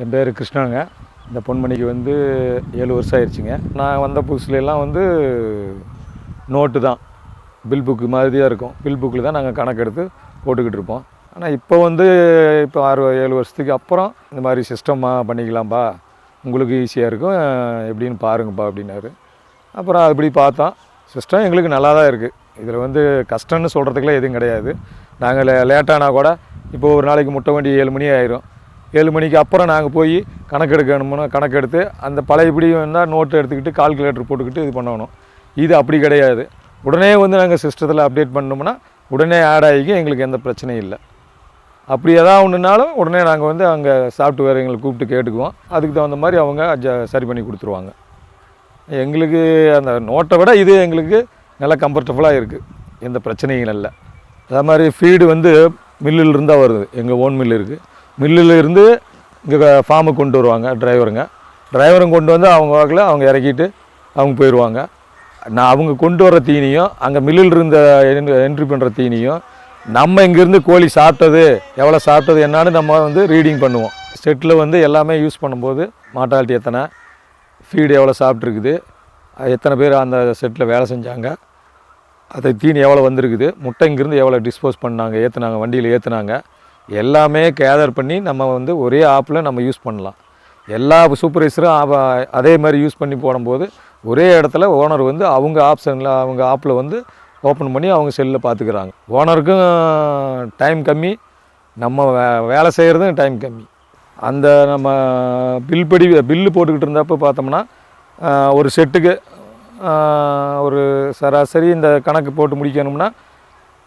என் பேர் கிருஷ்ணாங்க. இந்த பொன்மணிக்கு வந்து 7 வருஷம் ஆயிடுச்சுங்க. நான் வந்த புதுசுலலாம் வந்து நோட்டு தான், பில் புக்கு மாதிரி தான் இருக்கும். பில் புக்கில் தான் நாங்கள் கணக்கெடுத்து போட்டுக்கிட்டு இருப்போம். ஆனால் இப்போ வந்து இப்போ 6-7 வருஷத்துக்கு அப்புறம் இந்த மாதிரி சிஸ்டமாக பண்ணிக்கலாம்ப்பா, உங்களுக்கு ஈஸியாக இருக்கும், எப்படின்னு பாருங்கப்பா அப்படின்னாரு. அப்புறம் அப்படி பார்த்தோம். சிஸ்டம் எங்களுக்கு நல்லா தான் இருக்குது. இதில் வந்து கஷ்டம்னு சொல்கிறதுக்குலாம் எதுவும் கிடையாது. நாங்கள் லேட்டானா கூட இப்போ ஒரு நாளைக்கு முட்டை வண்டி 7 மணி ஆயிரும். 7 மணிக்கு அப்புறம் நாங்கள் போய் கணக்கெடுக்கணும்னா கணக்கெடுத்து அந்த பழையபடி வந்தால் நோட்டு எடுத்துக்கிட்டு கால்குலேட்டர் போட்டுக்கிட்டு இது பண்ணணும். இது அப்படி கிடையாது. உடனே வந்து நாங்கள் சிஸ்டத்தில் அப்டேட் பண்ணோம்னா உடனே ஆட் ஆகி எங்களுக்கு எந்த பிரச்சனையும் இல்லை. அப்படி எதாவது ஒன்றுனாலும் உடனே நாங்கள் வந்து அங்கே சாஃப்ட்வேர் எங்களை கூப்பிட்டு கேட்டுக்குவோம். அதுக்கு தகுந்த மாதிரி அவங்க சரி பண்ணி கொடுத்துருவாங்க. எங்களுக்கு அந்த நோட்டை விட இது எங்களுக்கு நல்லா கம்ஃபர்டபுளாக இருக்குது, எந்த பிரச்சனையும் இல்லை. அதே மாதிரி ஃபீடு வந்து மில்லில் இருந்தால் வருது. எங்கள் ஓன் மில் இருக்குது. மில்லில் இருந்து இங்கே ஃபார்முக்கு கொண்டு வருவாங்க டிரைவரும் கொண்டு வந்து அவங்க வாக்கில் அவங்க இறக்கிட்டு அவங்க போயிடுவாங்க. நான் அவங்க கொண்டு வர தீனியும் அங்கே மில்லில் இருந்த என்ட்ரி பண்ணுற தீனியும் நம்ம இங்கேருந்து கோழி சாப்பிட்டது எவ்வளோ சாப்பிட்டது என்னான்னு நம்ம வந்து ரீடிங் பண்ணுவோம். செட்டில் வந்து எல்லாமே யூஸ் பண்ணும்போது மார்ட்டாலிட்டி எத்தனை, ஃபீடு எவ்வளோ சாப்பிட்ருக்குது, எத்தனை பேர் அந்த செட்டில் வேலை செஞ்சாங்க, அதை தீனி எவ்வளோ வந்திருக்குது, முட்டை இங்கேருந்து எவ்வளோ டிஸ்போஸ் பண்ணாங்க, ஏற்றுனாங்க, வண்டியில் ஏற்றுனாங்க, எல்லாமே கேதர் பண்ணி நம்ம வந்து ஒரே ஆப்பில் நம்ம யூஸ் பண்ணலாம். எல்லா சூப்பர்வைசரும் அதே மாதிரி யூஸ் பண்ணி போடும்போது ஒரே இடத்துல ஓனர் வந்து அவங்க ஆப்ஷனில் அவங்க ஆப்பில் வந்து ஓப்பன் பண்ணி அவங்க செல்லில் பார்த்துக்கிறாங்க. ஓனருக்கும் டைம் கம்மி, நம்ம வேலை செய்கிறதும் டைம் கம்மி. அந்த நம்ம பில்லு போட்டுக்கிட்டு இருந்தப்போ பார்த்தோம்னா ஒரு செட்டுக்கு ஒரு சராசரி இந்த கணக்கு போட்டு முடிக்கணும்னா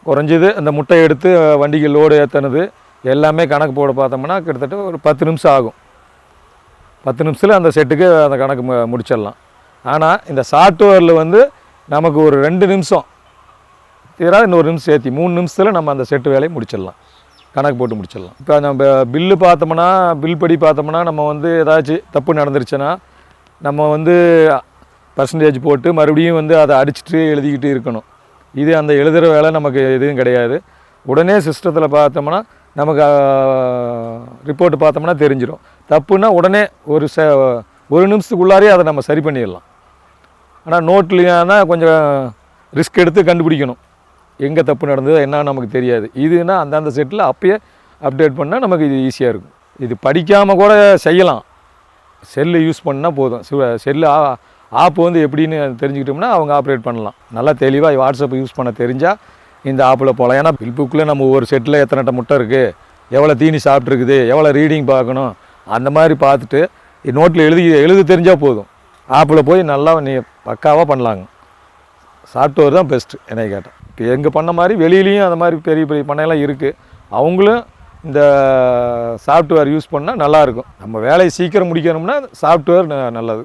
குறைஞ்சது அந்த முட்டையை எடுத்து வண்டிக்கு லோடு ஏற்றினது எல்லாமே கணக்கு போட பார்த்தோம்னா கிட்டத்தட்ட ஒரு 10 நிமிஷம் ஆகும். 10 நிமிஷத்தில் அந்த செட்டுக்கு அந்த கணக்கு முடிச்சிடலாம். ஆனால் இந்த சாஃப்ட்வேரில் வந்து நமக்கு ஒரு 2 நிமிஷம் தீரா, இன்னொரு நிமிஷம் சேர்த்தி 3 நிமிஷத்தில் நம்ம அந்த செட்டு வேலையை முடிச்சிடலாம், கணக்கு போட்டு முடிச்சிடலாம். இப்போ நம்ம பில்லு பார்த்தோம்னா, பில் படி பார்த்தோம்னா நம்ம வந்து ஏதாச்சும் தப்பு நடந்துருச்சுன்னா நம்ம வந்து பர்சன்டேஜ் போட்டு மறுபடியும் வந்து அதை அடிச்சுட்டு எழுதிக்கிட்டு இருக்கணும். இது அந்த எழுதுகிற வேலை நமக்கு எதுவும் கிடையாது. உடனே சிஸ்டத்தில் பார்த்தோம்னா நமக்கு ரிப்போர்ட் பார்த்தோம்னா தெரிஞ்சிடும். தப்புன்னா உடனே ஒரு நிமிஷத்துக்குள்ளாரே அதை நம்ம சரி பண்ணிடலாம். ஆனால் நோட்லையானா கொஞ்சம் ரிஸ்க் எடுத்து கண்டுபிடிக்கணும், எங்கே தப்பு நடந்தது என்ன நமக்கு தெரியாது. இதுன்னா அந்தந்த செட்டில் அப்பயே அப்டேட் பண்ணால் நமக்கு இது ஈஸியாக இருக்கும். இது படிக்காமல் கூட செய்யலாம், செல்லு யூஸ் பண்ணால் போதும். செல்லு ஆப் வந்து எப்படின்னு தெரிஞ்சுக்கிட்டோம்னா அவங்க ஆப்ரேட் பண்ணலாம். நல்லா தெளிவாக வாட்ஸ்அப் யூஸ் பண்ண தெரிஞ்சால் இந்த ஆப்பில் போகலாம். ஏன்னா பில் புக்கில் நம்ம ஒவ்வொரு செட்டில் எத்தனை முட்டை இருக்குது, எவ்வளோ தீனி சாப்பிட்ருக்குது, எவ்வளோ ரீடிங் பார்க்கணும், அந்த மாதிரி பார்த்துட்டு நோட்டில் எழுத தெரிஞ்சால் போதும். ஆப்பில் போய் நல்லா நீ பக்காவாக பண்ணலாங்க. சாஃப்ட்வேர் தான் பெஸ்ட்டு என்னை கேட்டேன். இப்போ எங்கே பண்ண மாதிரி வெளியிலையும் அந்த மாதிரி பெரிய பெரிய பண்ணையெல்லாம் இருக்குது. அவங்களும் இந்த சாஃப்ட்வேர் யூஸ் பண்ணால் நல்லாயிருக்கும். நம்ம வேலையை சீக்கிரம் முடிக்கணும்னா சாஃப்ட்வேர் நல்லது.